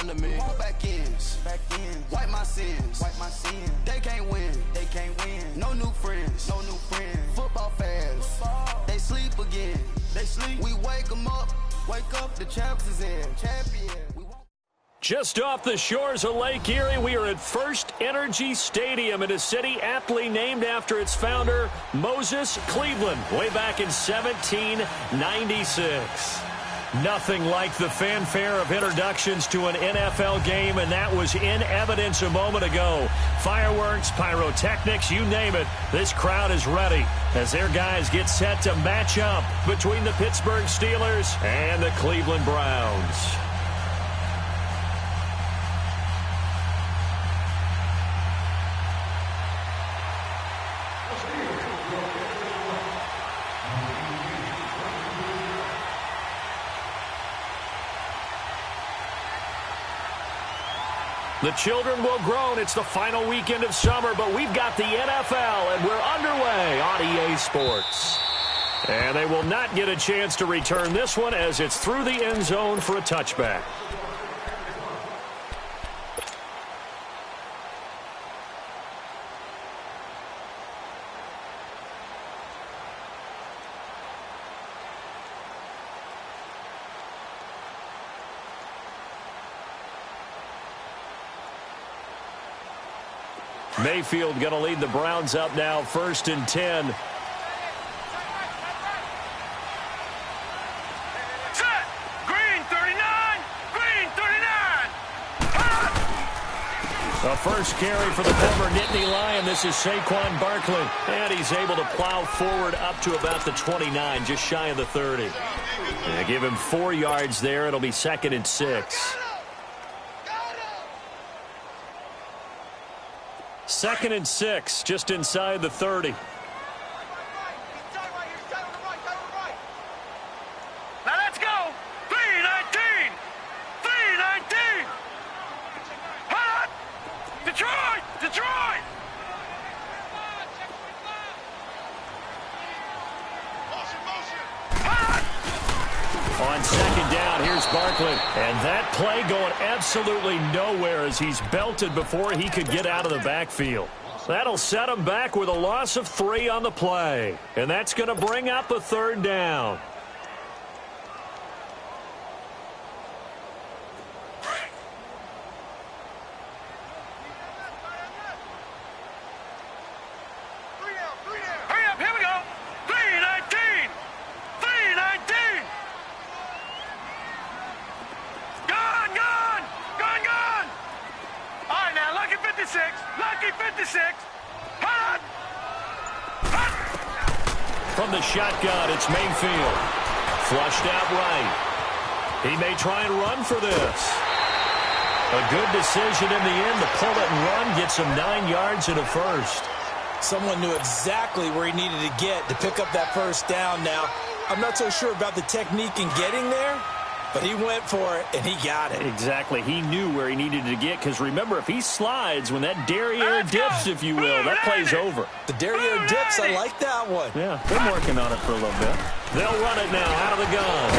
under me. Won't back ends. Wipe my sins. They can't win. No new friends. Football fans. They sleep again. We wake them up. The champs is in. Champion. Just off the shores of Lake Erie, we are at First Energy Stadium in a city aptly named after its founder, Moses Cleveland, way back in 1796. Nothing like the fanfare of introductions to an NFL game, and that was in evidence a moment ago. Fireworks, pyrotechnics, you name it, this crowd is ready as their guys get set to match up between the Pittsburgh Steelers and the Cleveland Browns. The children will groan. It's the final weekend of summer, but we've got the NFL, and we're underway on EA Sports. And they will not get a chance to return this one as it's through the end zone for a touchback. Mayfield going to lead the Browns up now, 1st and 10. Set! Green 39! Green 39! The first carry for the former Nittany Lion. This is Saquon Barkley. And he's able to plow forward up to about the 29, just shy of the 30. They give him 4 yards there. It'll be 2nd and 6. 2nd and 6, just inside the 30. Now let's go! 3-19! 3-19! Hot! Detroit! Detroit! Hot! On 2nd down, here's Barkley. And that play going absolutely nowhere as he's belted before he could get out of the backfield. That'll set him back with a loss of 3 on the play. And that's going to bring up a 3rd down. Hurry up, here we go! 3-19! 3-19! Gone! All right, now, lucky 56. Lucky 56. Hot! From the shotgun, it's Mayfield. Flushed out right. He may try and run for this. A good decision in the end to pull it and run, gets him 9 yards and a first. Someone knew exactly where he needed to get to pick up that first down. Now, I'm not so sure about the technique in getting there, but he went for it, and he got it. Exactly. He knew where he needed to get, because remember, if he slides, when that derriere dips, if you will, that play's over. The derriere dips, I like that one. Yeah, been working on it for a little bit. They'll run it now out of the gun.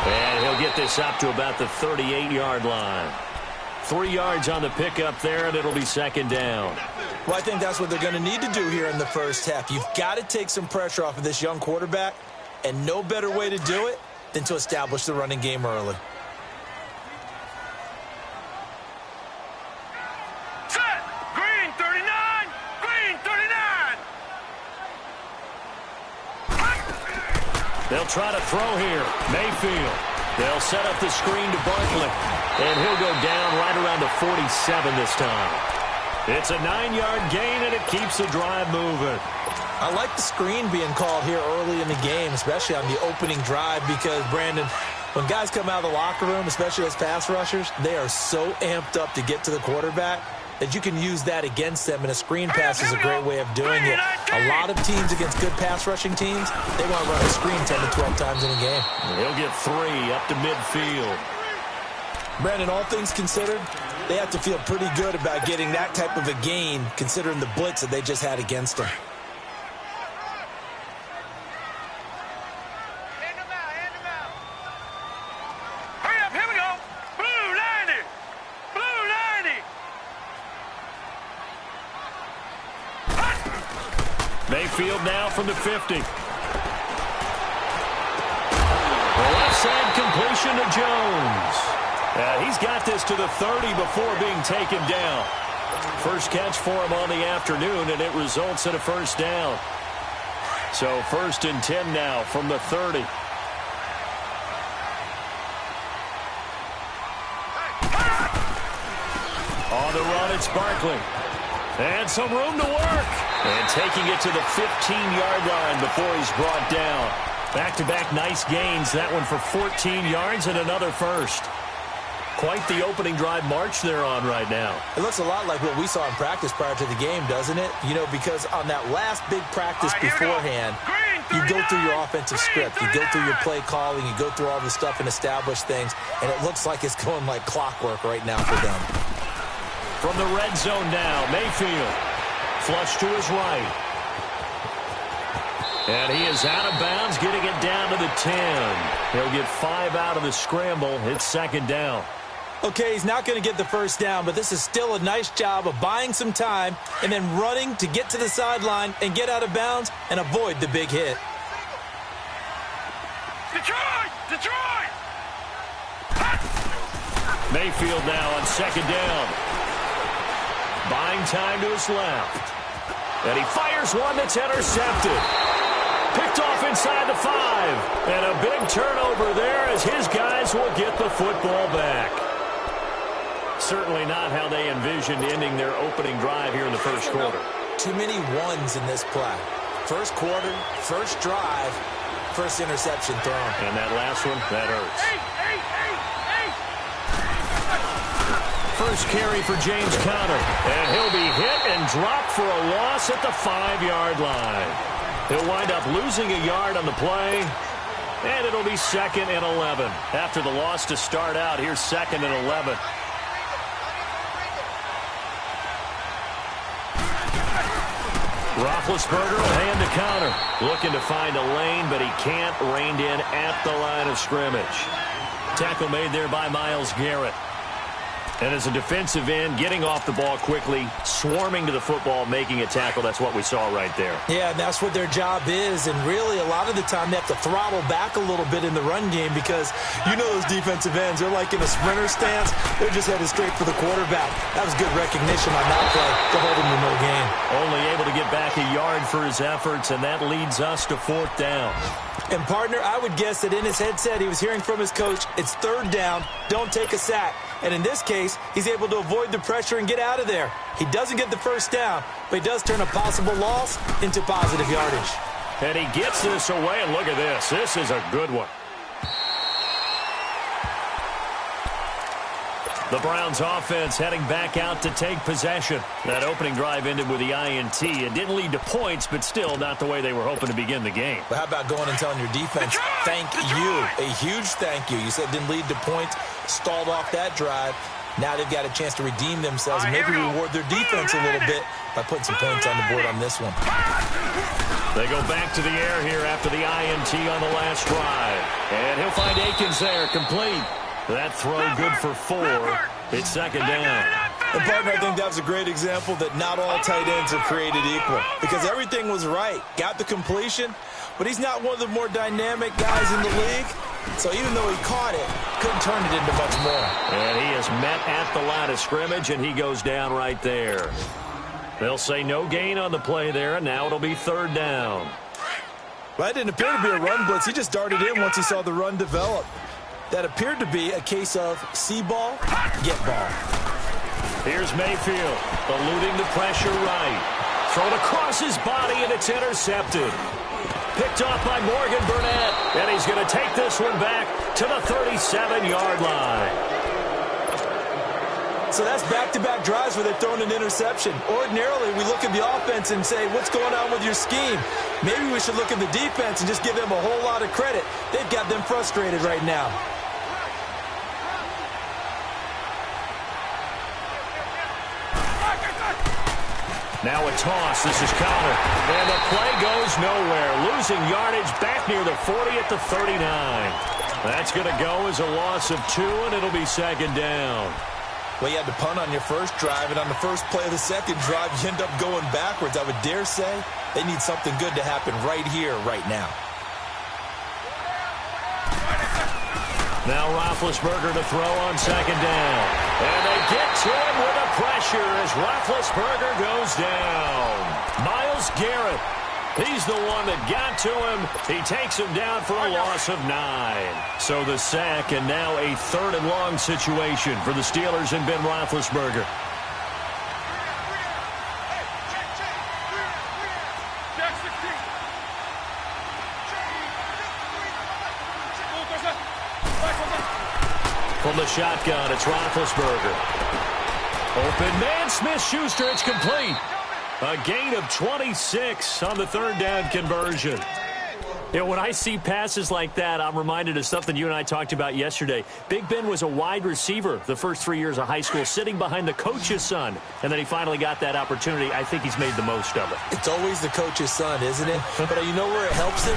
And he'll get this up to about the 38-yard line. 3 yards on the pickup there, and it'll be 2nd down. Well, I think that's what they're going to need to do here in the first half. You've got to take some pressure off of this young quarterback, and no better way to do it than to establish the running game early. Set! Green 39! Green 39! They'll try to throw here. Mayfield. They'll set up the screen to Barkley. And he'll go down right around the 47 this time. It's a 9-yard gain, and it keeps the drive moving. I like the screen being called here early in the game, especially on the opening drive, because, Brandon, when guys come out of the locker room, especially as pass rushers, they are so amped up to get to the quarterback that you can use that against them, and a screen pass is a great way of doing it. A lot of teams against good pass rushing teams, they want to run a screen 10 to 12 times in a game. He'll get 3 up to midfield. Brandon, all things considered, they have to feel pretty good about getting that type of a gain, considering the blitz that they just had against them. Hurry up, here we go! Blue 90! Mayfield now from the 50. The left side completion to Jones. He's got this to the 30 before being taken down. First catch for him on the afternoon, and it results in a first down. So 1st and 10 now from the 30. On the run, it's Barkley. And some room to work. And taking it to the 15-yard line before he's brought down. Back-to-back nice gains. That one for 14 yards and another first. Quite the opening drive march they're on right now. It looks a lot like what we saw in practice prior to the game, doesn't it? You know, because on that last big practice beforehand, you go through your offensive script. You go through your play calling. You go through all the stuff and establish things. And it looks like it's going like clockwork right now for them. From the red zone now, Mayfield. Flush to his right. And he is out of bounds, getting it down to the 10. He'll get 5 out of the scramble. It's 2nd down. Okay, he's not going to get the first down, but this is still a nice job of buying some time and then running to get to the sideline and get out of bounds and avoid the big hit. Detroit! Detroit! Mayfield now on 2nd down. Buying time to his left. And he fires one that's intercepted. Picked off inside the 5. And a big turnover there as his guys will get the football back. Certainly not how they envisioned ending their opening drive here in the first quarter. Too many ones in this play. First quarter, first drive, first interception thrown. And that last one, that hurts. First carry for James Conner. And he'll be hit and dropped for a loss at the 5-yard line. He'll wind up losing a yard on the play. And it'll be 2nd and 11. After the loss to start out, here's 2nd and 11. Roethlisberger will hand to Conner. Looking to find a lane, but he can't. Reined in at the line of scrimmage. Tackle made there by Myles Garrett. And as a defensive end, getting off the ball quickly, swarming to the football, making a tackle. That's what we saw right there. Yeah, and that's what their job is. And really, a lot of the time, they have to throttle back a little bit in the run game because you know those defensive ends, they're like in a sprinter stance. They're just headed straight for the quarterback. That was good recognition on that play to hold him to no gain. Only able to get back a yard for his efforts, and that leads us to 4th down. And, partner, I would guess that in his headset he was hearing from his coach, it's 3rd down, don't take a sack. And in this case, he's able to avoid the pressure and get out of there. He doesn't get the first down, but he does turn a possible loss into positive yardage. And he gets this away, and look at this. This is a good one. The Browns offense heading back out to take possession. That opening drive ended with the INT. It didn't lead to points, but still not the way they were hoping to begin the game. But how about going and telling your defense, thank you, a huge thank you. You said it didn't lead to points, stalled off that drive. Now they've got a chance to redeem themselves and maybe reward their defense a little bit by putting some points on the board on this one. They go back to the air here after the INT on the last drive. And he'll find Akins there, complete. That throw good for 4. It's 2nd down. And, partner, I think that was a great example that not all tight ends are created equal because everything was right. Got the completion, but he's not one of the more dynamic guys in the league. So even though he caught it, couldn't turn it into much more. And he is met at the line of scrimmage, and he goes down right there. They'll say no gain on the play there, and now it'll be 3rd down. Well, that didn't appear to be a run blitz. He just darted in once he saw the run develop. That appeared to be a case of see ball, get ball. Here's Mayfield, eluding the pressure right. Thrown across his body, and it's intercepted. Picked off by Morgan Burnett, and he's going to take this one back to the 37-yard line. So that's back-to-back drives where they've thrown an interception. Ordinarily, we look at the offense and say, what's going on with your scheme? Maybe we should look at the defense and just give them a whole lot of credit. They've got them frustrated right now. Now a toss. This is Conner. And the play goes nowhere. Losing yardage back near the 40 at the 39. That's going to go as a loss of 2, and it'll be 2nd down. Well, you had to punt on your first drive, and on the first play of the second drive, you end up going backwards. I would dare say They need something good to happen right here, right now. Now Roethlisberger to throw on second down. And they get to him with the pressure as Roethlisberger goes down. Myles Garrett, he's the one that got to him. He takes him down for a loss of 9. So the sack, and now a 3rd and long situation for the Steelers and Ben Roethlisberger. From the shotgun, it's Roethlisberger. Open man, Smith-Schuster, it's complete. A gain of 26 on the 3rd down conversion. You know, when I see passes like that, I'm reminded of something you and I talked about yesterday. Big Ben was a wide receiver the first 3 years of high school, sitting behind the coach's son, and then he finally got that opportunity. I think he's made the most of it. It's always the coach's son, isn't it? But you know where it helps him?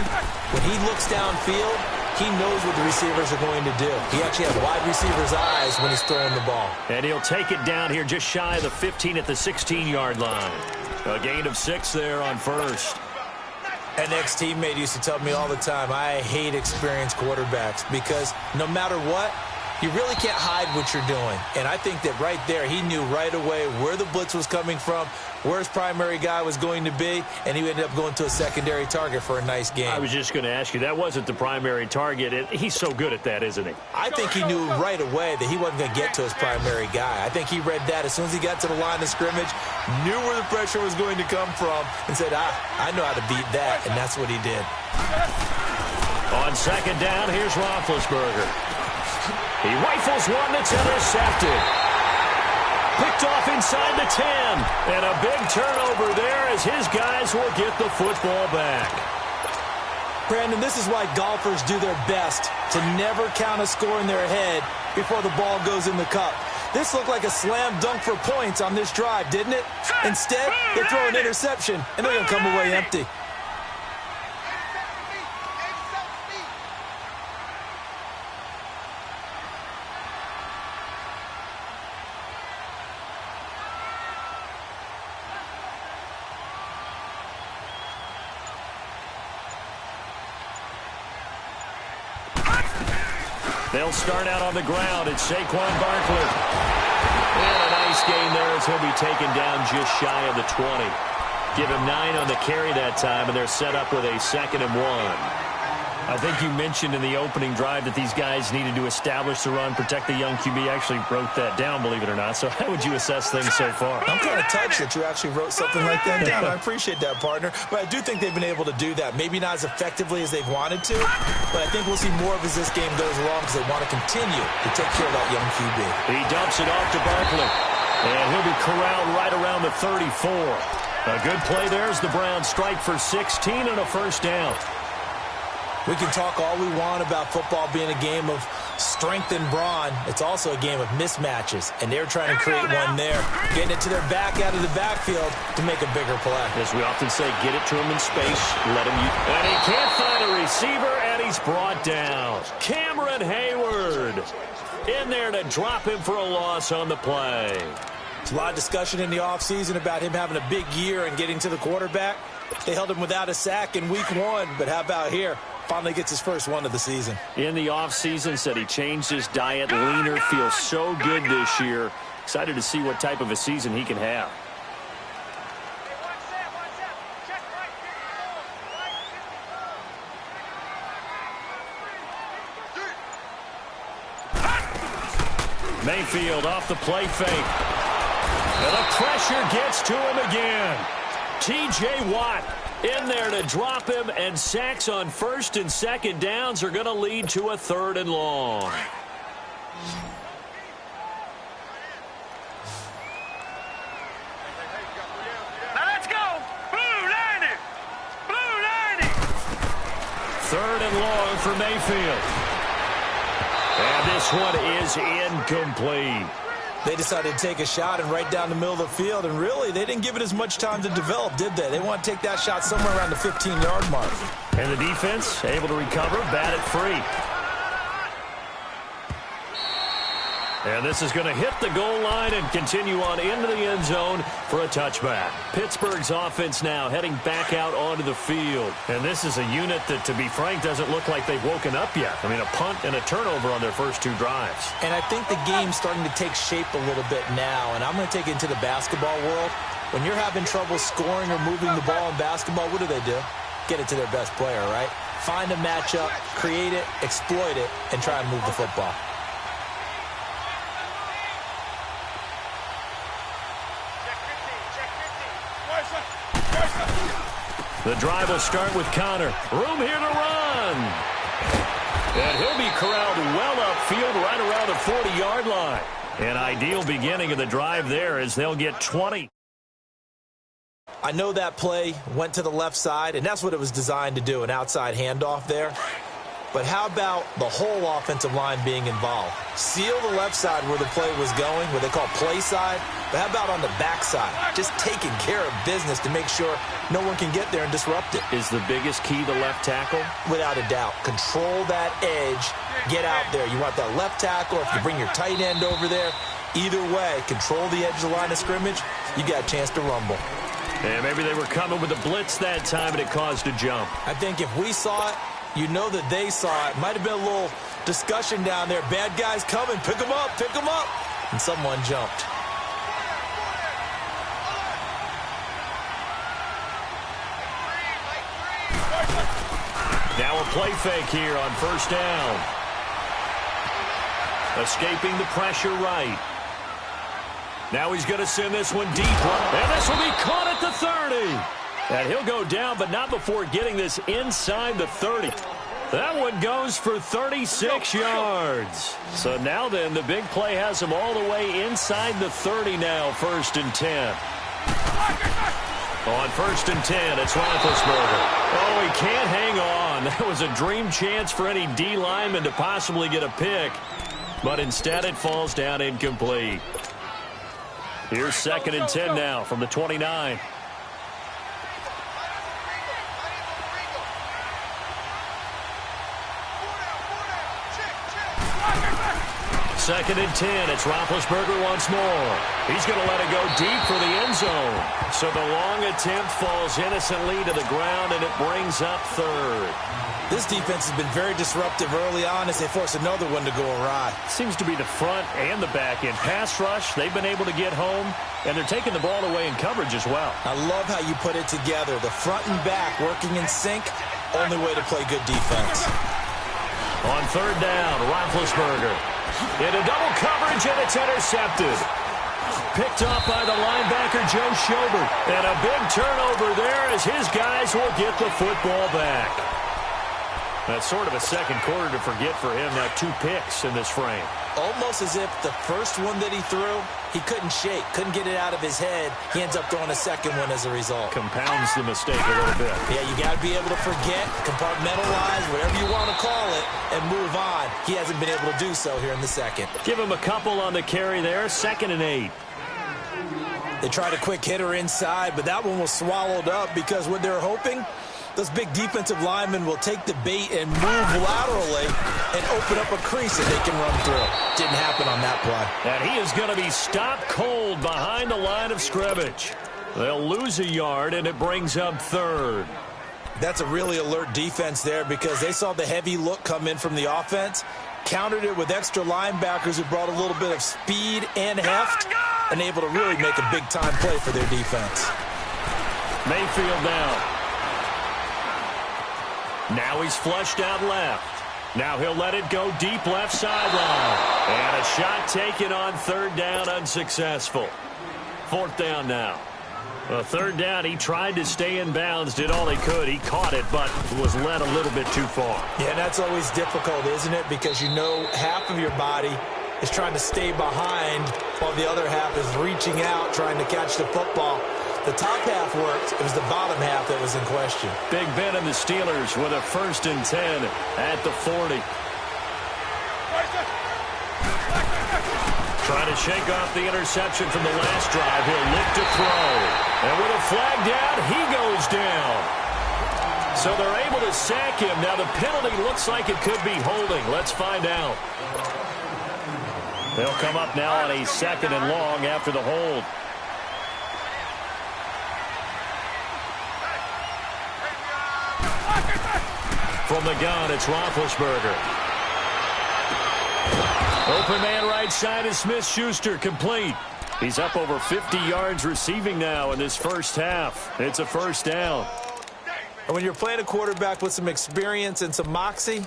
When he looks downfield, he knows what the receivers are going to do. He actually has wide receiver's eyes when he's throwing the ball. And he'll take it down here just shy of the 15 at the 16-yard line. A gain of 6 there on first. An ex-teammate used to tell me all the time, I hate experienced quarterbacks because no matter what, you really can't hide what you're doing. And I think that right there, he knew right away where the blitz was coming from, where his primary guy was going to be, and he ended up going to a secondary target for a nice game. I was just going to ask you, that wasn't the primary target. He's so good at that, isn't he? I think he knew right away that he wasn't going to get to his primary guy. I think he read that as soon as he got to the line of scrimmage, knew where the pressure was going to come from, and said, I know how to beat that, and that's what he did. On second down, here's Roethlisberger. He rifles one that's intercepted. Picked off inside the 10. And a big turnover there as his guys will get the football back. Brandon, this is why golfers do their best to never count a score in their head before the ball goes in the cup. This looked like a slam dunk for points on this drive, didn't it? Instead, they throw an interception, and they're going to come away empty. They'll start out on the ground. It's Saquon Barkley. And a nice gain there as he'll be taken down just shy of the 20. Give him 9 on the carry that time, and they're set up with a 2nd and 1. I think you mentioned in the opening drive that these guys needed to establish the run, protect the young QB. I actually wrote that down, believe it or not. So how would you assess things so far? I'm kind of touched that you actually wrote something like that down. I appreciate that, partner. But I do think they've been able to do that. Maybe not as effectively as they've wanted to, but I think we'll see more of as this game goes along because they want to continue to take care of that young QB. He dumps it off to Barkley, and he'll be corralled right around the 34. A good play there as the Browns strike for 16 and a first down. We can talk all we want about football being a game of strength and brawn. It's also a game of mismatches, and they're trying to create one there, getting it to their back out of the backfield to make a bigger play. As we often say, get it to him in space, let him use. And he can't find a receiver, and he's brought down. Cameron Hayward in there to drop him for a loss on the play. There's a lot of discussion in the offseason about him having a big year and getting to the quarterback. They held him without a sack in week 1, but how about here? Finally gets his first one of the season. In the offseason, said he changed his diet, leaner, feels so good this year. Excited to see what type of a season he can have. Mayfield off the play fake. And the pressure gets to him again. T.J. Watt in there to drop him, and sacks on 1st and 2nd downs are going to lead to a 3rd and long. Now let's go. Blue 90. Blue 90. 3rd and long for Mayfield. And this one is incomplete. They decided to take a shot and right down the middle of the field, and really, they didn't give it as much time to develop, did they? They want to take that shot somewhere around the 15-yard mark. And the defense able to recover, bat it free. And this is going to hit the goal line and continue on into the end zone for a touchback. Pittsburgh's offense now heading back out onto the field. And this is a unit that, to be frank, doesn't look like they've woken up yet. I mean, a punt and a turnover on their first 2 drives. And I think the game's starting to take shape a little bit now. And I'm going to take it into the basketball world. When you're having trouble scoring or moving the ball in basketball, what do? Get it to their best player, right? Find a matchup, create it, exploit it, and try and move the football. The drive will start with Connor. Room here to run. And he'll be corralled well upfield right around the 40-yard line. An ideal beginning of the drive there as they'll get 20. I know that play went to the left side, and that's what it was designed to do, an outside handoff there. But how about the whole offensive line being involved? Seal the left side where the play was going, what they call play side. But how about on the back side? Just taking care of business to make sure no one can get there and disrupt it. Is the biggest key the left tackle? Without a doubt. Control that edge. Get out there. You want that left tackle, or if you bring your tight end over there, either way, control the edge of the line of scrimmage, you got a chance to rumble. And maybe they were coming with a blitz that time, and it caused a jump. I think if we saw it, you know that they saw it. Might have been a little discussion down there. Bad guys coming. Pick them up. Pick them up. And someone jumped. Now a play fake here on first down. Escaping the pressure right. Now he's going to send this one deep. And this will be caught at the 30. And he'll go down, but not before getting this inside the 30. That one goes for 36 yards. So now then, the big play has him all the way inside the 30 now, 1st and 10. On 1st and 10, it's Roethlisberger. Oh, he can't hang on. That was a dream chance for any D lineman to possibly get a pick. But instead, it falls down incomplete. Here's 2nd and 10 now from the 29. 2nd and 10. It's Roethlisberger once more. He's going to let it go deep for the end zone. So the long attempt falls innocently to the ground, and it brings up 3rd. This defense has been very disruptive early on as they force another one to go awry. Seems to be the front and the back end. Pass rush, they've been able to get home, and they're taking the ball away in coverage as well. I love how you put it together. The front and back working in sync, only way to play good defense. On 3rd down, Roethlisberger. Into double coverage, and it's intercepted. Picked off by the linebacker, Joe Schobert. And a big turnover there as his guys will get the football back. That's sort of a second quarter to forget for him. Now 2 picks in this frame. Almost as if the first one that he threw, he couldn't shake, couldn't get it out of his head. He ends up throwing a second one as a result. Compounds the mistake a little bit. Yeah, you got to be able to forget, compartmentalize, whatever you want to call it, and move on. He hasn't been able to do so here in the second. Give him a couple on the carry there. 2nd and 8. They tried a quick hitter inside, but that one was swallowed up because what they're hoping, those big defensive linemen will take the bait and move laterally and open up a crease that they can run through. Didn't happen on that play. And he is going to be stopped cold behind the line of scrimmage. They'll lose a yard, and it brings up 3rd. That's a really alert defense there because they saw the heavy look come in from the offense, countered it with extra linebackers who brought a little bit of speed and heft, and able to really make a big-time play for their defense. Mayfield now. Now he's flushed out left. Now he'll let it go deep left sideline. And a shot taken on 3rd down, unsuccessful. 4th down now. 3rd down, he tried to stay in bounds, did all he could. He caught it, but was led a little bit too far. Yeah, that's always difficult, isn't it? Because you know half of your body is trying to stay behind while the other half is reaching out, trying to catch the football. The top half worked. It was the bottom half that was in question. Big Ben and the Steelers with a 1st and 10 at the 40. Trying to shake off the interception from the last drive. He'll look to throw. And with a flag down, he goes down. So they're able to sack him. Now the penalty looks like it could be holding. Let's find out. They'll come up now on a 2nd and long after the hold. From the gun, it's Roethlisberger. Open man right side is Smith-Schuster, complete. He's up over 50 yards receiving now in this first half. It's a first down. And when you're playing a quarterback with some experience and some moxie,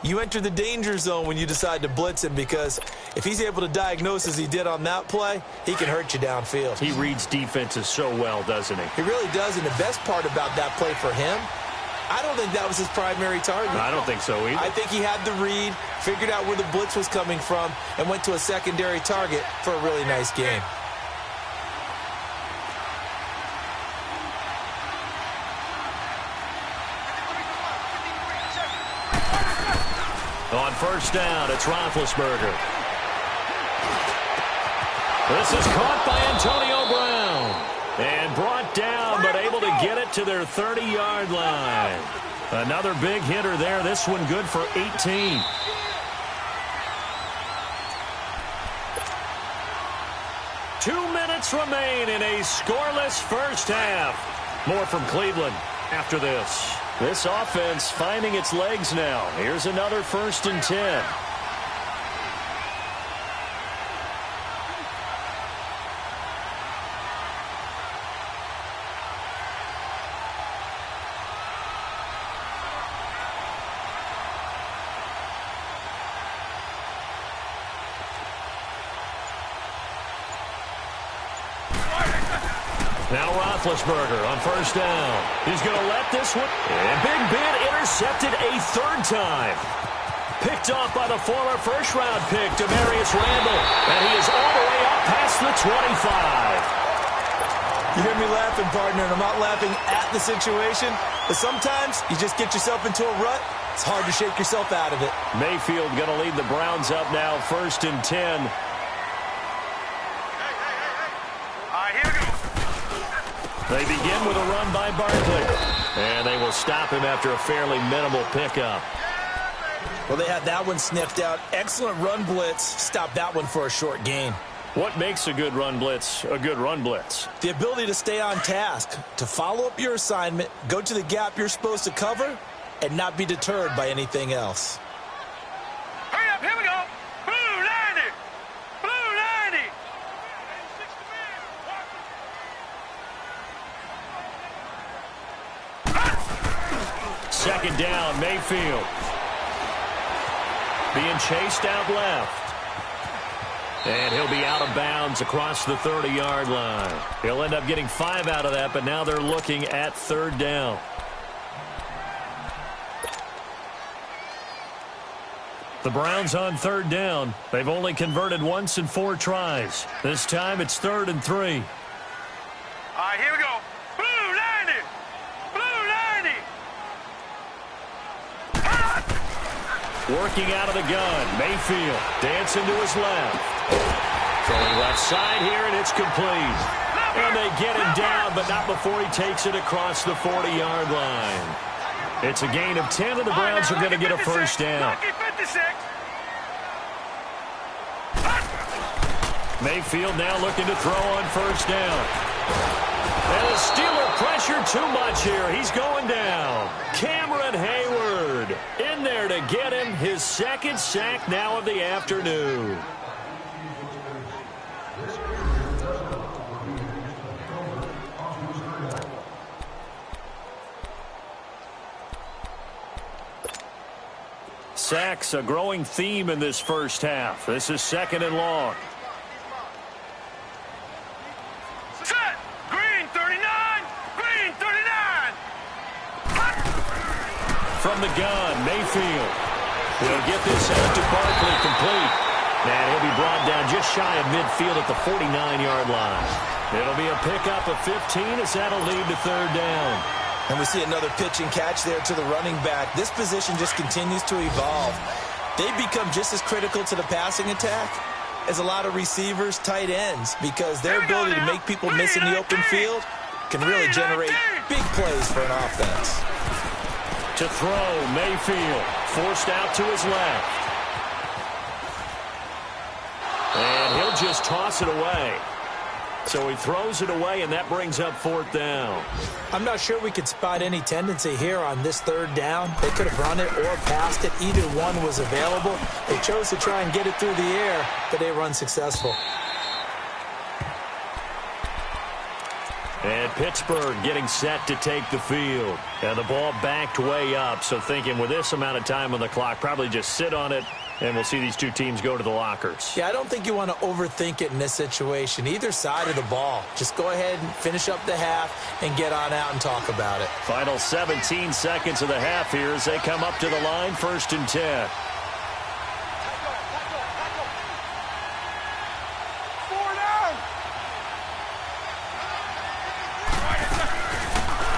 you enter the danger zone when you decide to blitz him, because if he's able to diagnose as he did on that play, he can hurt you downfield. He reads defenses so well, doesn't he? He really does, and the best part about that play for him, I don't think that was his primary target. I don't think so either. I think he had the read, figured out where the blitz was coming from, and went to a secondary target for a really nice game. On first down, it's Roethlisberger. This is caught by Antonio Brown. And brought down, but able to get it to their 30-yard line. Another big hitter there. This one good for 18. Two minutes remain in a scoreless first half. More from Cleveland after this. This offense finding its legs now. Here's another 1st and 10. Now Roethlisberger on first down. He's going to let this one. And Big Ben intercepted a 3rd time. Picked off by the former first-round pick, Damarius Randall. And he is all the way up past the 25. You hear me laughing, partner, and I'm not laughing at the situation. But sometimes you just get yourself into a rut. It's hard to shake yourself out of it. Mayfield going to lead the Browns up now, 1st and 10. They begin with a run by Barkley. And they will stop him after a fairly minimal pickup. Well, they had that one sniffed out. Excellent run blitz. Stop that one for a short gain. What makes a good run blitz a good run blitz? The ability to stay on task, to follow up your assignment, go to the gap you're supposed to cover, and not be deterred by anything else. Hurry up, here we go. Blue 90. Blue 90. Second down, Mayfield. Being chased out left. And he'll be out of bounds across the 30-yard line. He'll end up getting 5 out of that, but now they're looking at 3rd down. The Browns on 3rd down. They've only converted once in 4 tries. This time it's 3rd and 3. All right, here we go. Blue 90. Blue 90. Working out of the gun. Mayfield dancing to his left. Throwing left side here, and it's complete. And they get him down, but not before he takes it across the 40-yard line. It's a gain of 10, and the Browns are going to get a first down. Mayfield now looking to throw on first down. And the Steeler pressure too much here. He's going down. Cameron Hayward in there to get him his 2nd sack now of the afternoon. Sacks, a growing theme in this first half. This is 2nd and long. Set. Green 39. Green 39. From the gun, Mayfield will get this out to Barkley, complete. And he'll be brought down just shy of midfield at the 49-yard line. It'll be a pickup of 15 as that'll lead to 3rd down. And we see another pitch and catch there to the running back. This position just continues to evolve. They've become just as critical to the passing attack as a lot of receivers, tight ends, because their ability to make people miss in the open field can really generate big plays for an offense. To throw, Mayfield forced out to his left. just toss it away. So he throws it away, and that brings up 4th down. I'm not sure we could spot any tendency here on this 3rd down. They could have run it or passed it. Either one was available. They chose to try and get it through the air, but they run successful. And Pittsburgh getting set to take the field. And the ball backed way up, so thinking with this amount of time on the clock, probably just sit on it, and we'll see these two teams go to the lockers. Yeah, I don't think you want to overthink it in this situation. Either side of the ball. Just go ahead and finish up the half and get on out and talk about it. Final 17 seconds of the half here as they come up to the line, 1st and 10.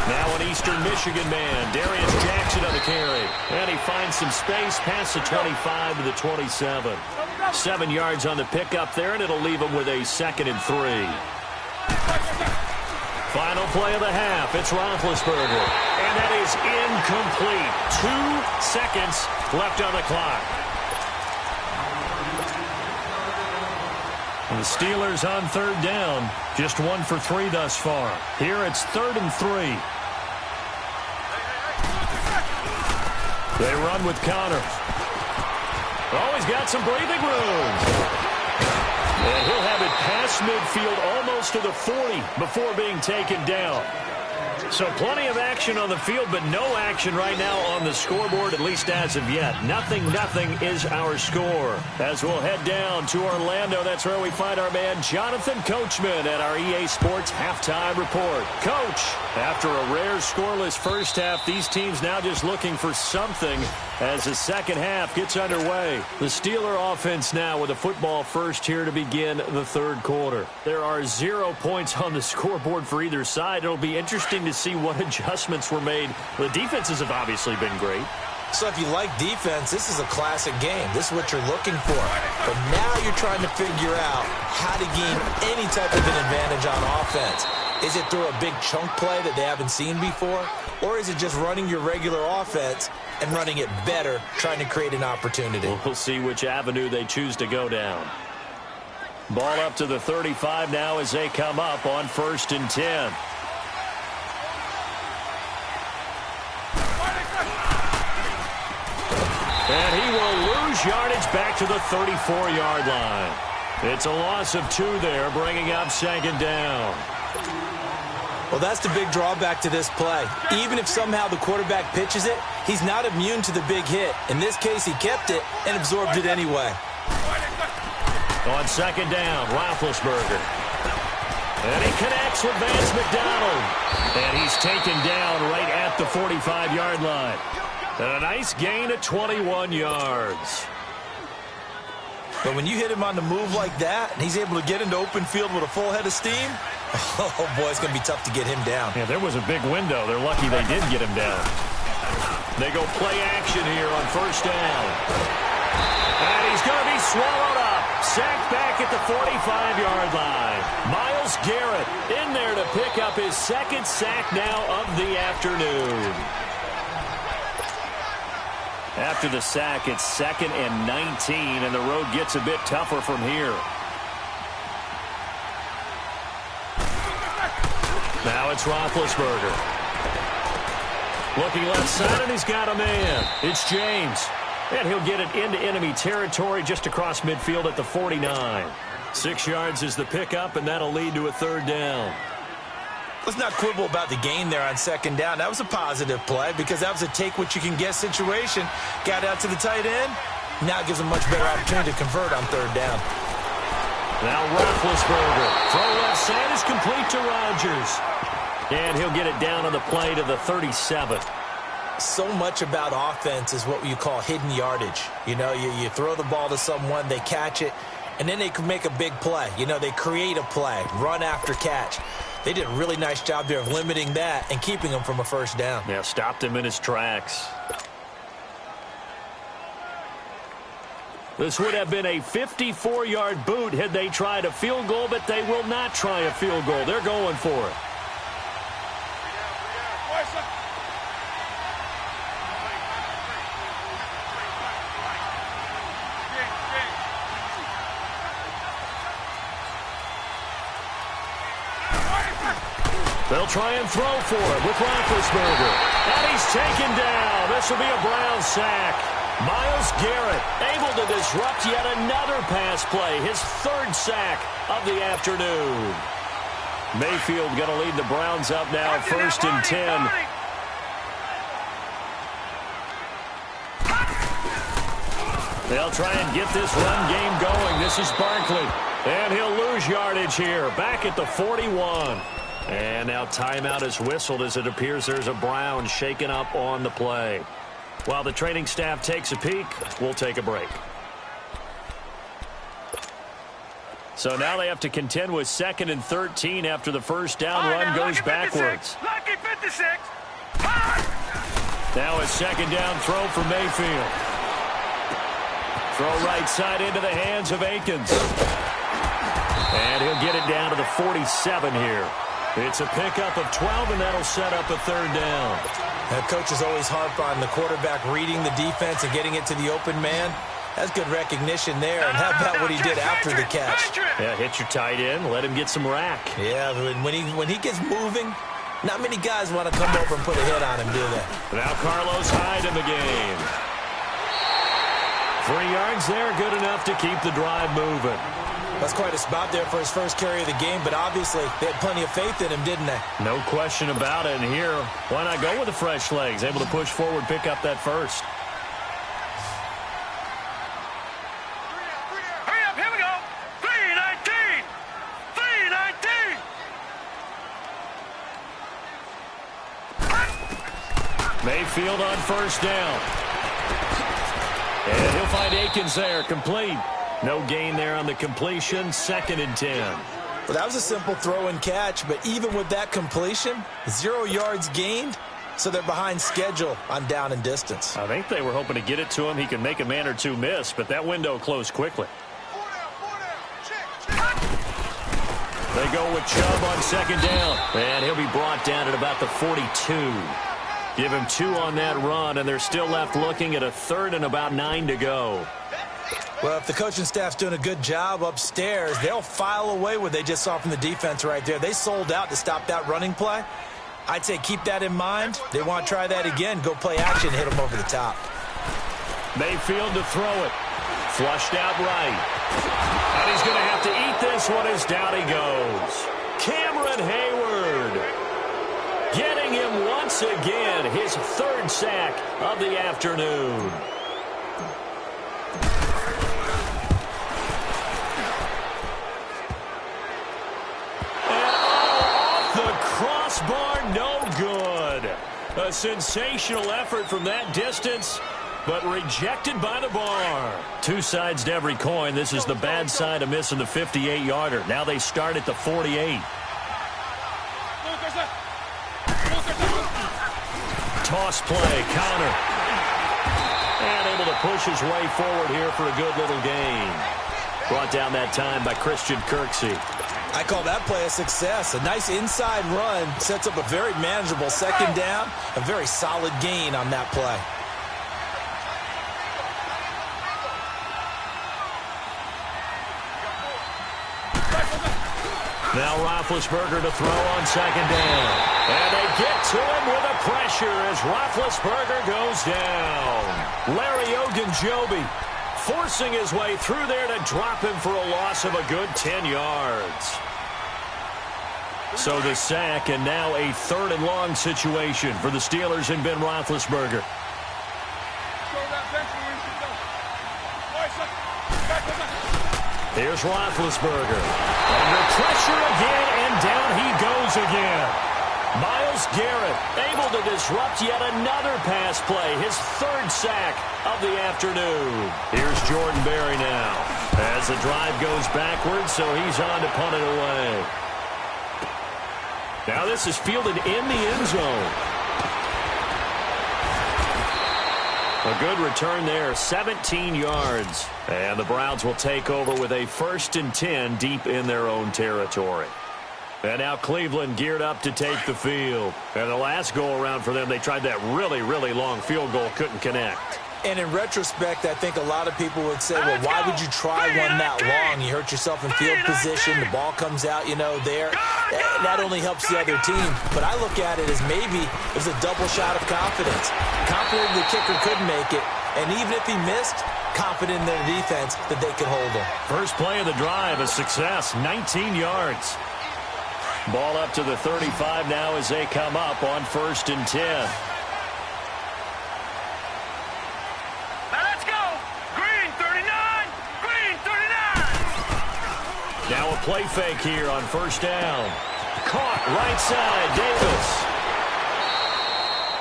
Now an Eastern Michigan man, Darius Jackson on the carry. And he finds some space past the 25 to the 27. 7 yards on the pickup there, and it'll leave him with a 2nd and 3. Final play of the half. It's Roethlisberger. And that is incomplete. 2 seconds left on the clock. And the Steelers on 3rd down. Just 1 for 3 thus far. Here it's 3rd and 3. They run with Connor. Oh, he's got some breathing room. And he'll have it past midfield almost to the 40 before being taken down. So plenty of action on the field, but no action right now on the scoreboard, at least as of yet. 0-0 is our score. As we'll head down to Orlando, that's where we find our man Jonathan Coachman at our EA Sports Halftime Report. Coach, after a rare scoreless first half, these teams now just looking for something as the second half gets underway. The Steeler offense now with a football first here to begin the 3rd quarter. There are 0 points on the scoreboard for either side. It'll be interesting to see what adjustments were made. The defenses have obviously been great. So if you like defense, this is a classic game. This is what you're looking for. But now you're trying to figure out how to gain any type of an advantage on offense. Is it through a big chunk play that they haven't seen before? Or is it just running your regular offense and running it better, trying to create an opportunity? We'll see which avenue they choose to go down. Ball up to the 35 now as they come up on 1st and 10. And he will lose yardage back to the 34-yard line. It's a loss of 2 there, bringing up 2nd down. Well, that's the big drawback to this play. Even if somehow the quarterback pitches it, he's not immune to the big hit. In this case, he kept it and absorbed it anyway. On 2nd down, Roethlisberger. And he connects with Vance McDonald. And he's taken down right at the 45-yard line. And a nice gain of 21 yards. But when you hit him on the move like that, and he's able to get into open field with a full head of steam, oh, boy, it's going to be tough to get him down. Yeah, there was a big window. They're lucky they did get him down. They go play action here on 1st down. And he's going to be swallowed up. Sacked back at the 45-yard line. Myles Garrett in there to pick up his 2nd sack now of the afternoon. After the sack, it's 2nd and 19, and the road gets a bit tougher from here. Now it's Roethlisberger. Looking left side, and he's got a man. It's James. And he'll get it into enemy territory just across midfield at the 49. 6 yards is the pickup, and that'll lead to a 3rd down. Let's not quibble about the gain there on 2nd down. That was a positive play because that was a take-what-you-can-get situation. Got out to the tight end. Now it gives him a much better opportunity to convert on 3rd down. Now Roethlisberger. Throw left side is complete to Rodgers. And he'll get it down on the play to the 37. So much about offense is what you call hidden yardage. You know, you throw the ball to someone, they catch it, and then they can make a big play. You know, they create a play, run after catch. They did a really nice job there of limiting that and keeping him from a 1st down. Yeah, stopped him in his tracks. This would have been a 54-yard boot had they tried a field goal, but they will not try a field goal. They're going for it. They'll try and throw for it with Roethlisberger. And he's taken down. This will be a Brown sack. Myles Garrett able to disrupt yet another pass play. His third sack of the afternoon. Mayfield going to lead the Browns up now, 1st and 10. They'll try and get this run game going. This is Barkley. And he'll lose yardage here. Back at the 41. And now timeout is whistled as it appears there's a Brown shaken up on the play. While the training staff takes a peek, we'll take a break. So now they have to contend with 2nd and 13 after the first down run goes backwards. Lucky 56. Now a 2nd down throw for Mayfield. Throw right side into the hands of Akins. And he'll get it down to the 47 here. It's a pickup of 12, and that'll set up a 3rd down. Coaches always harp on the quarterback reading the defense and getting it to the open man. That's good recognition there. And how about what he did after the catch? Yeah, hit your tight end, let him get some rack. Yeah, when he gets moving, not many guys want to come over and put a hit on him, do they? Now Carlos Hyde in the game. 3 yards there, good enough to keep the drive moving. That's quite a spot there for his first carry of the game, but obviously they had plenty of faith in him, didn't they? No question about it. And here, why not go with the fresh legs? Able to push forward, pick up that first. Hurry up, here we go. 3:19. 3:19. Mayfield on 1st down. And he'll find Akins there, complete. No gain there on the completion, 2nd and 10. Well, that was a simple throw and catch, but even with that completion, 0 yards gained, so they're behind schedule on down and distance. I think they were hoping to get it to him. He could make a man or two miss, but that window closed quickly. They go with Chubb on 2nd down, and he'll be brought down at about the 42. Give him 2 on that run, and they're still left looking at a 3rd and about 9 to go. Well, if the coaching staff's doing a good job upstairs, they'll file away what they just saw from the defense right there. They sold out to stop that running play. I'd say keep that in mind. They want to try that again. Go play action, hit them over the top. Mayfield to throw it. Flushed out right. And he's going to have to eat this one as down he goes. Cameron Hayward getting him once again, his 3rd sack of the afternoon. Crossbar, no good. A sensational effort from that distance, but rejected by the bar. 2 sides to every coin. This is the bad side of missing the 58-yarder. Now they start at the 48. Toss play, counter. And able to push his way forward here for a good little gain. Brought down that time by Christian Kirksey. I call that play a success. A nice inside run sets up a very manageable 2nd down. A very solid gain on that play. Now Roethlisberger to throw on 2nd down. And they get to him with a pressure as Roethlisberger goes down. Larry Ogunjobi forcing his way through there to drop him for a loss of a good 10 yards. So the sack, and now a 3rd and long situation for the Steelers and Ben Roethlisberger. Here's Roethlisberger. Under pressure again, and down he goes again. Myles Garrett able to disrupt yet another pass play, his 3rd sack of the afternoon. Here's Jordan Berry now as the drive goes backwards, so he's on to punt it away. Now this is fielded in the end zone. A good return there, 17 yards. And the Browns will take over with a 1st and 10 deep in their own territory. And now Cleveland geared up to take the field. And the last go-around for them, they tried that really, really long field goal, couldn't connect. And in retrospect, I think a lot of people would say, well, why would you try one that long? You hurt yourself in field position. The ball comes out, there. That only helps the other team. But I look at it as maybe it was a double shot of confidence. Confident the kicker could make it. And even if he missed, confident in their defense that they could hold him. First play of the drive, a success, 19 yards. Ball up to the 35 now as they come up on 1st and 10. Now a play fake here on 1st down. Caught right side, Davis.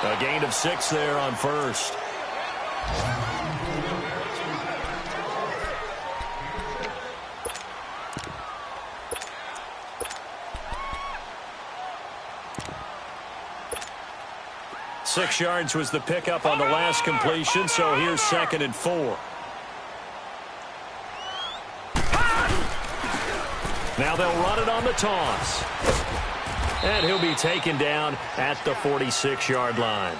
A gain of 6 there on 1st. Six yards was the pickup on the last completion, so here's 2nd and 4. Now they'll run it on the toss. And he'll be taken down at the 46-yard line.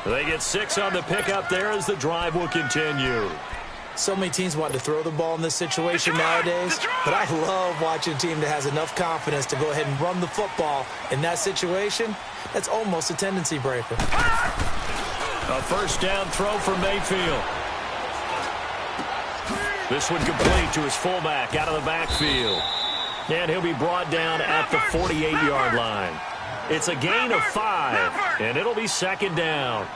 They get 6 on the pickup there as the drive will continue. So many teams want to throw the ball in this situation nowadays, but I love watching a team that has enough confidence to go ahead and run the football in that situation. That's almost a tendency breaker. A 1st down throw for Mayfield. This one complete to his fullback out of the backfield. And he'll be brought down at the 48-yard line. It's a gain of 5, and it'll be 2nd down.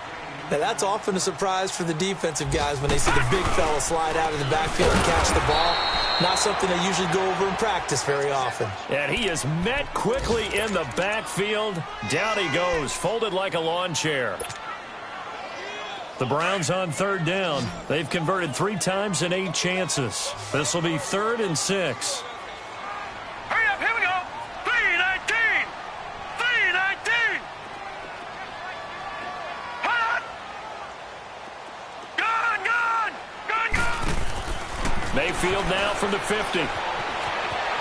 Now, that's often a surprise for the defensive guys when they see the big fella slide out of the backfield and catch the ball. Not something they usually go over in practice very often. And he is met quickly in the backfield. Down he goes, folded like a lawn chair. The Browns on 3rd down. They've converted 3 times in 8 chances. This will be 3rd and 6. Hurry up, here we go. 3-19. 3-19. Hot. Gone. Mayfield now from the 50.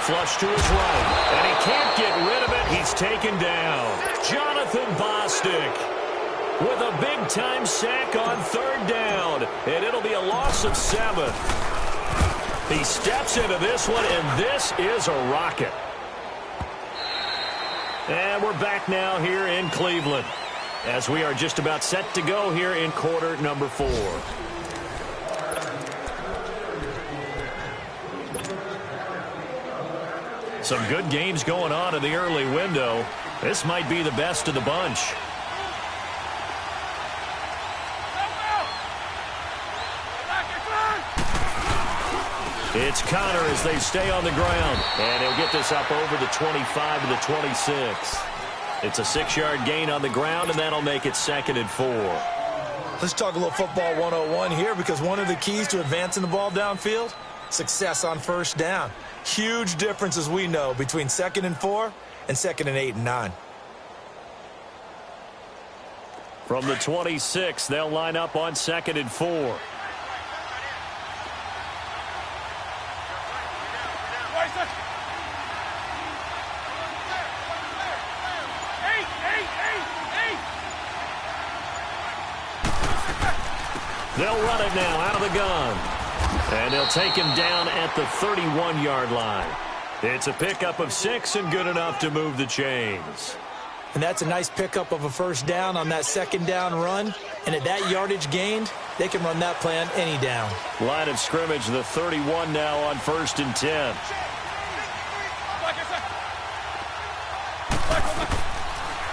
Flush to his right. And he can't get rid of it. He's taken down. Jonathan Bostic with a big-time sack on 3rd down. And it'll be a loss of 7. He steps into this one, and this is a rocket. And we're back now here in Cleveland as we are just about set to go here in quarter number 4. Some good games going on in the early window. This might be the best of the bunch. It's Connor as they stay on the ground. And he'll get this up over the 25 to the 26. It's a 6-yard gain on the ground, and that'll make it 2nd and 4. Let's talk a little football 101 here, because one of the keys to advancing the ball downfield, success on 1st down. Huge difference, as we know, between 2nd and 4 and 2nd and 8 and 9. From the 26, they'll line up on 2nd and 4. They'll run it now out of the gun. And they'll take him down at the 31-yard line. It's a pickup of 6 and good enough to move the chains. And that's a nice pickup of a 1st down on that 2nd down run. And at that yardage gained, they can run that play on any down. Line of scrimmage, the 31 now on 1st and 10.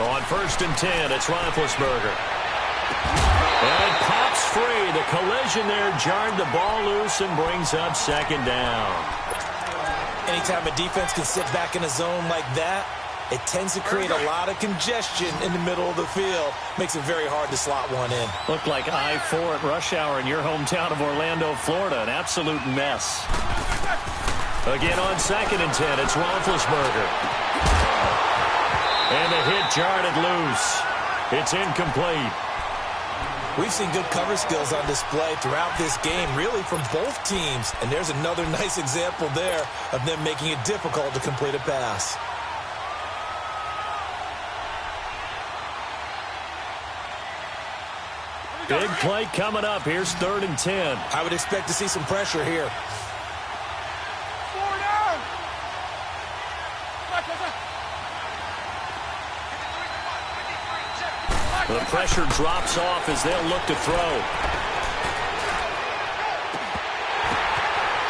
On 1st and 10, it's Roethlisberger. And it pops free. The collision there jarred the ball loose and brings up 2nd down. Anytime a defense can sit back in a zone like that, it tends to create a lot of congestion in the middle of the field. Makes it very hard to slot one in. Looked like I-4 at rush hour in your hometown of Orlando, Florida. An absolute mess. Again on 2nd and 10, it's Roethlisberger. And the hit jarred it loose. It's incomplete. We've seen good cover skills on display throughout this game, really from both teams. And there's another nice example there of them making it difficult to complete a pass. Big play coming up. Here's 3rd and 10. I would expect to see some pressure here. The pressure drops off as they'll look to throw.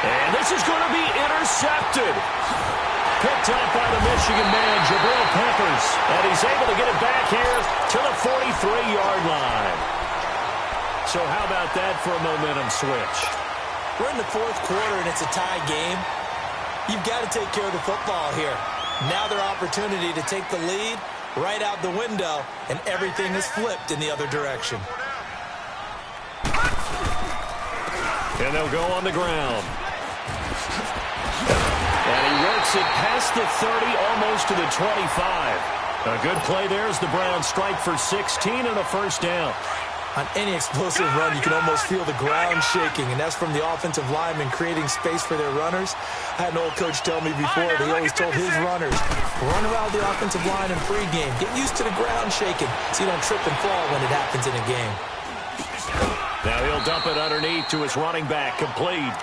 And this is going to be intercepted. Picked up by the Michigan man, Jabril Peppers. And he's able to get it back here to the 43-yard line. So how about that for a momentum switch? We're in the 4th quarter, and it's a tie game. You've got to take care of the football here. Now their opportunity to take the lead right out the window, and everything is flipped in the other direction. And they'll go on the ground. And he works it past the 30, almost to the 25. A good play there as the Browns strike for 16 and a first down. On any explosive run, you can almost feel the ground shaking, and that's from the offensive linemen creating space for their runners. I had an old coach tell me before, he always told his runners, run around the offensive line in pregame. Get used to the ground shaking so you don't trip and fall when it happens in a game. Now he'll dump it underneath to his running back, complete.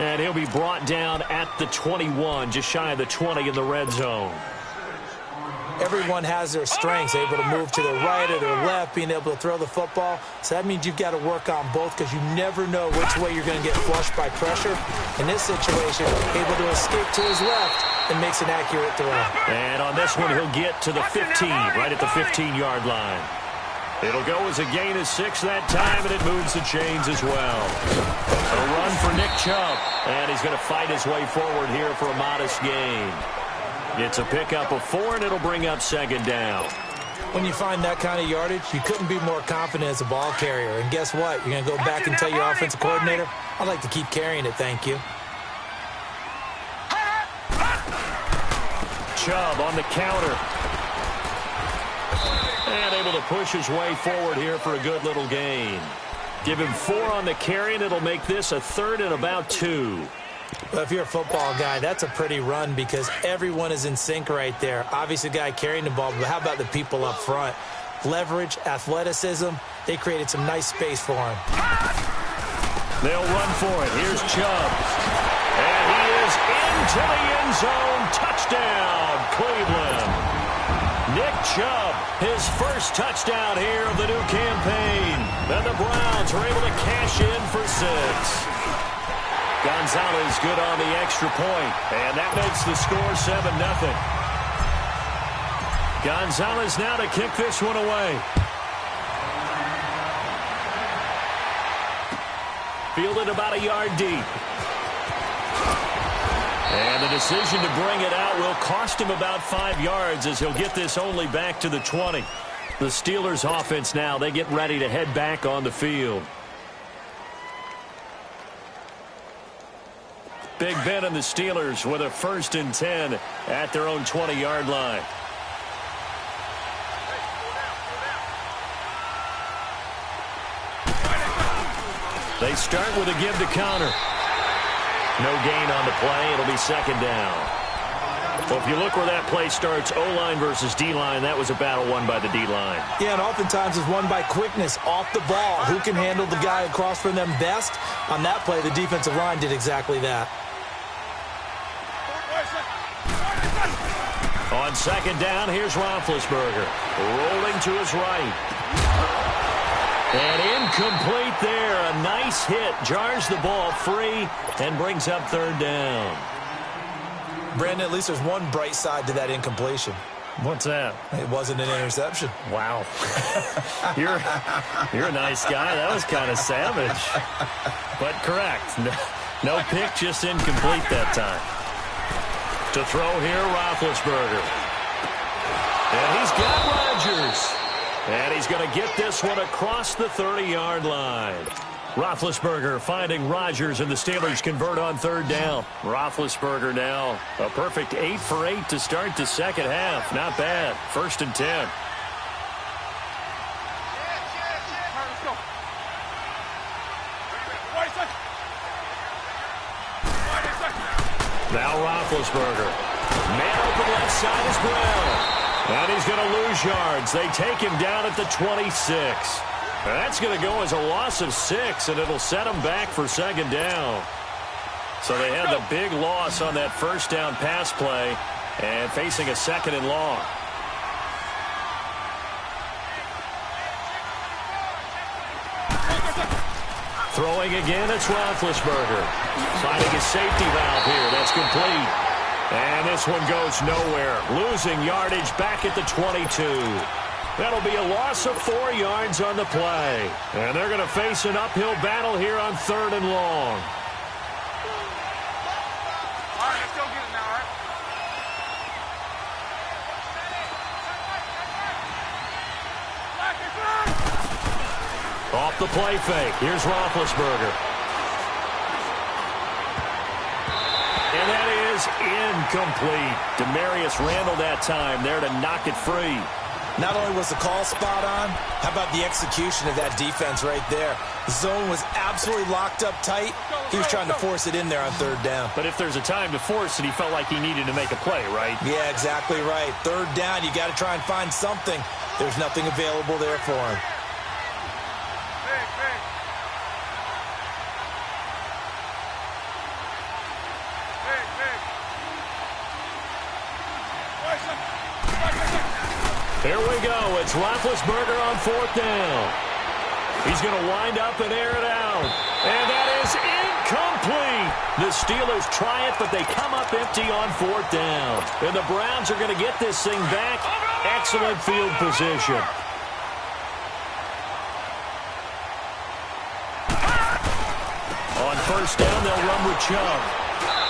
And he'll be brought down at the 21, just shy of the 20 in the red zone. Everyone has their strengths, able to move to the right or their left, being able to throw the football. So that means you've got to work on both because you never know which way you're going to get flushed by pressure. In this situation, able to escape to his left and makes an accurate throw. And on this one, he'll get to the 15, right at the 15-yard line. It'll go as a gain of 6 that time, and it moves the chains as well. A run for Nick Chubb, and he's going to fight his way forward here for a modest gain. It's a pickup of 4, and it'll bring up 2nd down. When you find that kind of yardage, you couldn't be more confident as a ball carrier. And guess what? You're going to go back and tell your offensive coordinator, I'd like to keep carrying it, thank you. Chubb on the counter. And able to push his way forward here for a good little gain. Give him 4 on the carry, and it'll make this a 3rd and about 2. Well, if you're a football guy, that's a pretty run because everyone is in sync right there. Obviously, the guy carrying the ball, but how about the people up front? Leverage, athleticism, they created some nice space for him. They'll run for it. Here's Chubb. And he is into the end zone. Touchdown, Cleveland. Nick Chubb, his first touchdown here of the new campaign. And the Browns are able to cash in for 6. Gonzalez good on the extra point, and that makes the score 7-0. Gonzalez now to kick this one away. Fielded about a yard deep. And the decision to bring it out will cost him about 5 yards as he'll get this only back to the 20. The Steelers offense now, they get ready to head back on the field. Big Ben and the Steelers with a 1st and 10 at their own 20-yard line. They start with a give to counter. No gain on the play. It'll be 2nd down. Well, if you look where that play starts, O-line versus D-line, that was a battle won by the D-line. Yeah, and oftentimes it's won by quickness off the ball. Who can handle the guy across from them best? On that play, the defensive line did exactly that. On 2nd down, here's Roethlisberger. Rolling to his right. And incomplete there. A nice hit. Jars the ball free and brings up 3rd down. Brandon, at least there's one bright side to that incompletion. What's that? It wasn't an interception. Wow. You're a nice guy. That was kind of savage. But correct. No pick, just incomplete that time. To throw here, Roethlisberger. And he's got Rodgers. And he's going to get this one across the 30-yard line. Roethlisberger finding Rodgers, and the Steelers convert on 3rd down. Roethlisberger now a perfect 8 for 8 to start the 2nd half. Not bad. 1st and 10. Now Roethlisberger. Man open left side is Brown. And he's going to lose yards. They take him down at the 26. That's going to go as a loss of 6, and it'll set them back for second down. So they had the big loss on that first down pass play and facing a second and long. Throwing again, it's Roethlisberger. Finding a safety valve here. That's complete. And this one goes nowhere. Losing yardage back at the 22. That'll be a loss of 4 yards on the play. And they're going to face an uphill battle here on 3rd and long. All right, let's go get it now, all right? Off the play fake. Here's Roethlisberger. And that is incomplete. Demarius Randall that time there to knock it free. Not only was the call spot on, how about the execution of that defense right there? The zone was absolutely locked up tight. He was trying to force it in there on 3rd down. But if there's a time to force it, he felt like he needed to make a play, right? Yeah, exactly right. 3rd down, you got to try and find something. There's nothing available there for him. Here we go. It's Roethlisberger on 4th down. He's going to wind up and air it out. And that is incomplete. The Steelers try it, but they come up empty on 4th down. And the Browns are going to get this thing back. Excellent field position. On 1st down, they'll run with Chubb.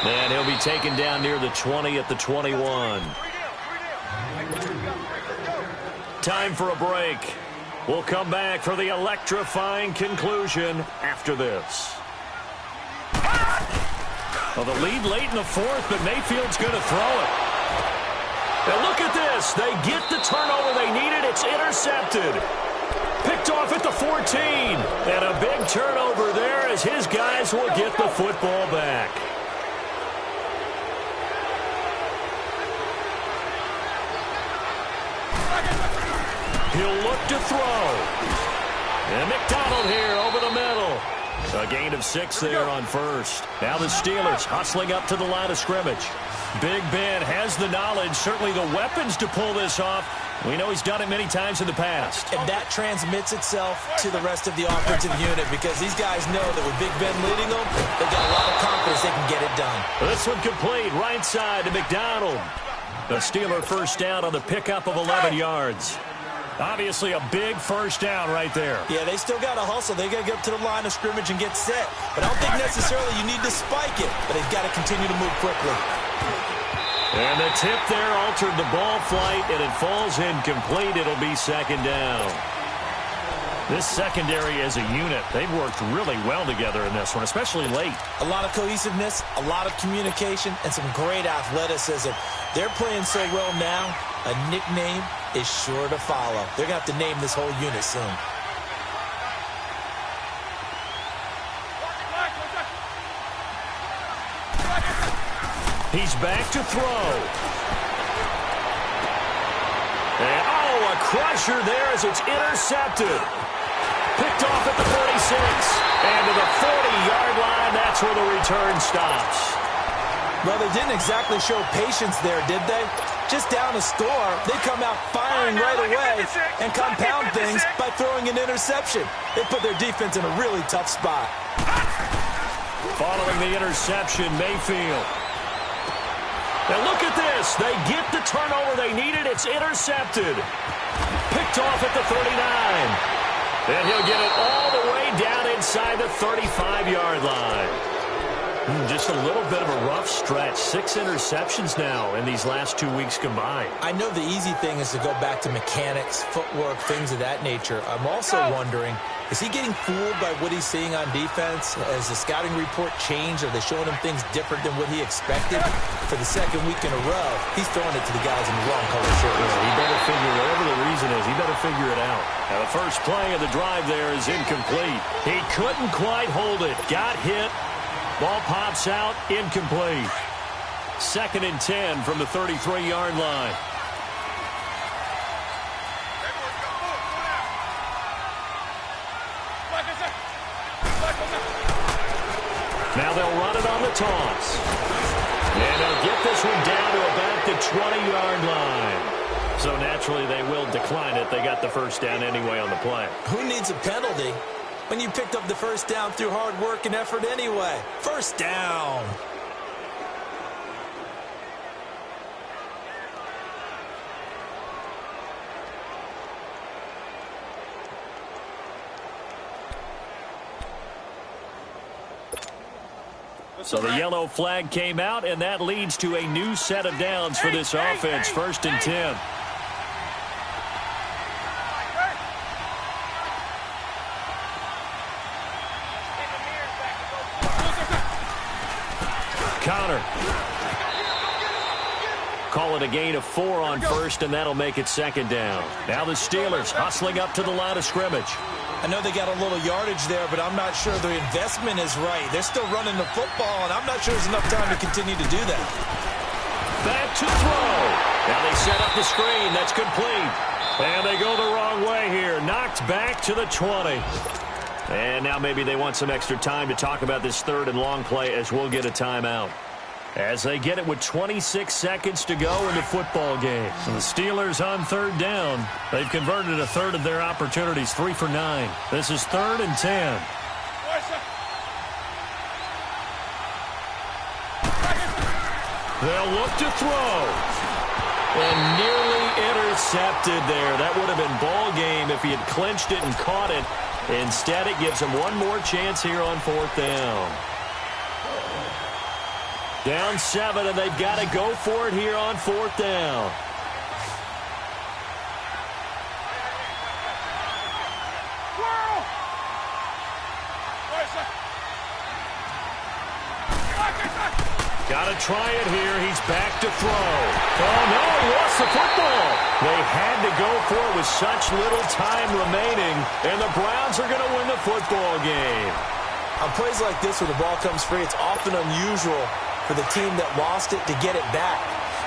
And he'll be taken down near the 20 at the 21. Time for a break. We'll come back for the electrifying conclusion after this. Well, the lead late in the 4th, but Mayfield's going to throw it. And look at this. They get the turnover they needed. It's intercepted. Picked off at the 14. And a big turnover there as his guys will get the football back. He'll look to throw. And McDonald here over the middle. A gain of 6 there on 1st. Now the Steelers hustling up to the line of scrimmage. Big Ben has the knowledge, certainly the weapons to pull this off. We know he's done it many times in the past. And that transmits itself to the rest of the offensive unit because these guys know that with Big Ben leading them, they've got a lot of confidence they can get it done. This one complete, right side to McDonald. The Steeler first down on the pickup of 11 yards. Obviously a big first down right there. Yeah, they still got to hustle. They got to get up to the line of scrimmage and get set. But I don't think necessarily you need to spike it, but they've got to continue to move quickly. And the tip there altered the ball flight, and it falls incomplete. It'll be second down. This secondary as a unit, they've worked really well together in this one, especially late. A lot of cohesiveness, a lot of communication, and some great athleticism. They're playing so well now, a nickname is sure to follow. They're going to have to name this whole unit soon. He's back to throw. And, a crusher there as it's intercepted. Picked off at the 46. And to the 40-yard line, that's where the return stops. Well, they didn't exactly show patience there, did they? Just down a score, they come out firing right away and compound things by throwing an interception. They put their defense in a really tough spot. Following the interception, Mayfield. And look at this. They get the turnover they needed. It's intercepted. Picked off at the 39. And he'll get it all the way down inside the 35-yard line. Just a little bit of a rough stretch. 6 interceptions now in these last 2 weeks combined. I know the easy thing is to go back to mechanics, footwork, things of that nature. I'm also wondering, is he getting fooled by what he's seeing on defense? Has the scouting report changed? Are they showing him things different than what he expected? For the second week in a row, he's throwing it to the guys in the wrong color shirt. He better figure, whatever the reason is, he better figure it out. Now the first play of the drive there is incomplete. He couldn't quite hold it. Got hit. Ball pops out, incomplete. 2nd and 10 from the 33-yard line. Now they'll run it on the toss. And they'll get this one down to about the 20-yard line. So naturally they will decline it. They got the first down anyway on the play. Who needs a penalty when you picked up the first down through hard work and effort anyway? First down. So the yellow flag came out, and that leads to a new set of downs for this offense. First and 10. Counter. Call it a gain of 4 on first, and that'll make it second down. Now the Steelers hustling up to the line of scrimmage. I know they got a little yardage there, but I'm not sure the investment is right. They're still running the football, and I'm not sure there's enough time to continue to do that. Back to throw. Now they set up the screen. That's complete. And they go the wrong way here. Knocked back to the 20. And now maybe they want some extra time to talk about this third and long play as we'll get a timeout. As they get it with 26 seconds to go in the football game. So the Steelers on third down. They've converted a third of their opportunities, 3 for 9. This is 3rd and 10. They'll look to throw. And nearly intercepted there. That would have been ball game if he had clinched it and caught it. Instead, it gives him one more chance here on 4th down. Down 7, and they've got to go for it here on 4th down. Got to try it here. He's back to throw. Oh, no, he lost the football. They had to go for it with such little time remaining, and the Browns are going to win the football game. On plays like this where the ball comes free, it's often unusual for the team that lost it to get it back,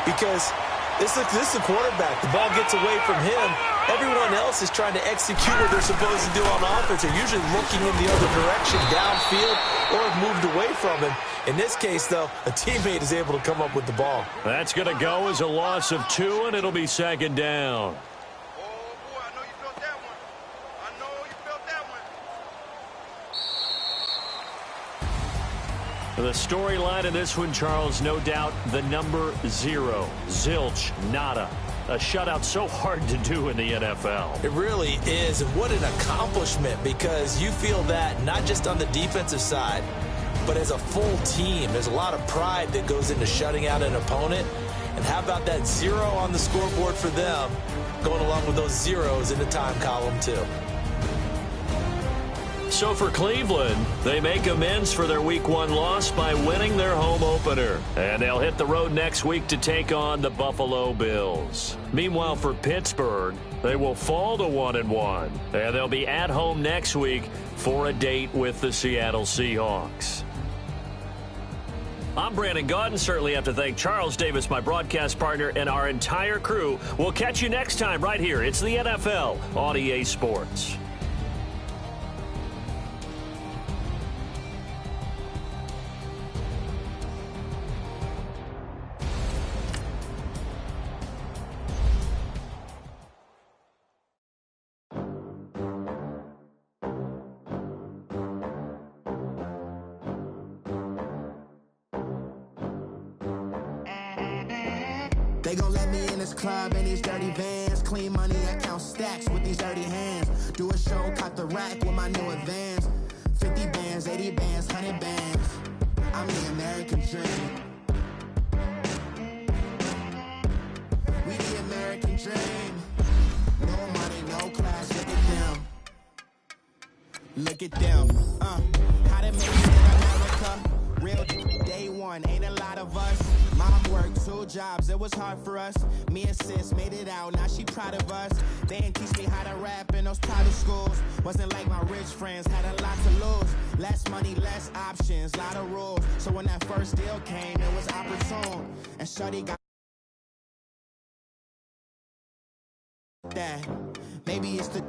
because this is the quarterback. The ball gets away from him. Everyone else is trying to execute what they're supposed to do on offense. They're usually looking in the other direction, downfield, or have moved away from him. In this case, though, a teammate is able to come up with the ball. That's going to go as a loss of 2, and it'll be second down. The storyline in this one, Charles, no doubt the number 0. Zilch, nada. A shutout so hard to do in the NFL. It really is, and what an accomplishment, because you feel that not just on the defensive side, but as a full team. There's a lot of pride that goes into shutting out an opponent. And how about that 0 on the scoreboard for them, going along with those zeros in the time column, too. So for Cleveland, they make amends for their Week 1 loss by winning their home opener. And they'll hit the road next week to take on the Buffalo Bills. Meanwhile, for Pittsburgh, they will fall to 1-1. And they'll be at home next week for a date with the Seattle Seahawks. I'm Brandon Gaudin. Certainly have to thank Charles Davis, my broadcast partner, and our entire crew. We'll catch you next time right here. It's the NFL on EA Sports. They gon' let me in this club in these dirty vans. Clean money, I count stacks with these dirty hands. Do a show, caught the rack with my new advance. 50 bands, 80 bands, 100 bands. I'm the American dream. We the American dream. No money, no class, look at them. Look at them. How to make it in America. Real day one, ain't a lot of us. Mom worked 2 jobs, it was hard for us. Me and sis made it out, now she proud of us. They didn't teach me how to rap in those private schools. Wasn't like my rich friends, had a lot to lose. Less money, less options, lot of rules. So when that first deal came, it was opportune. And shorty got that. Maybe it's the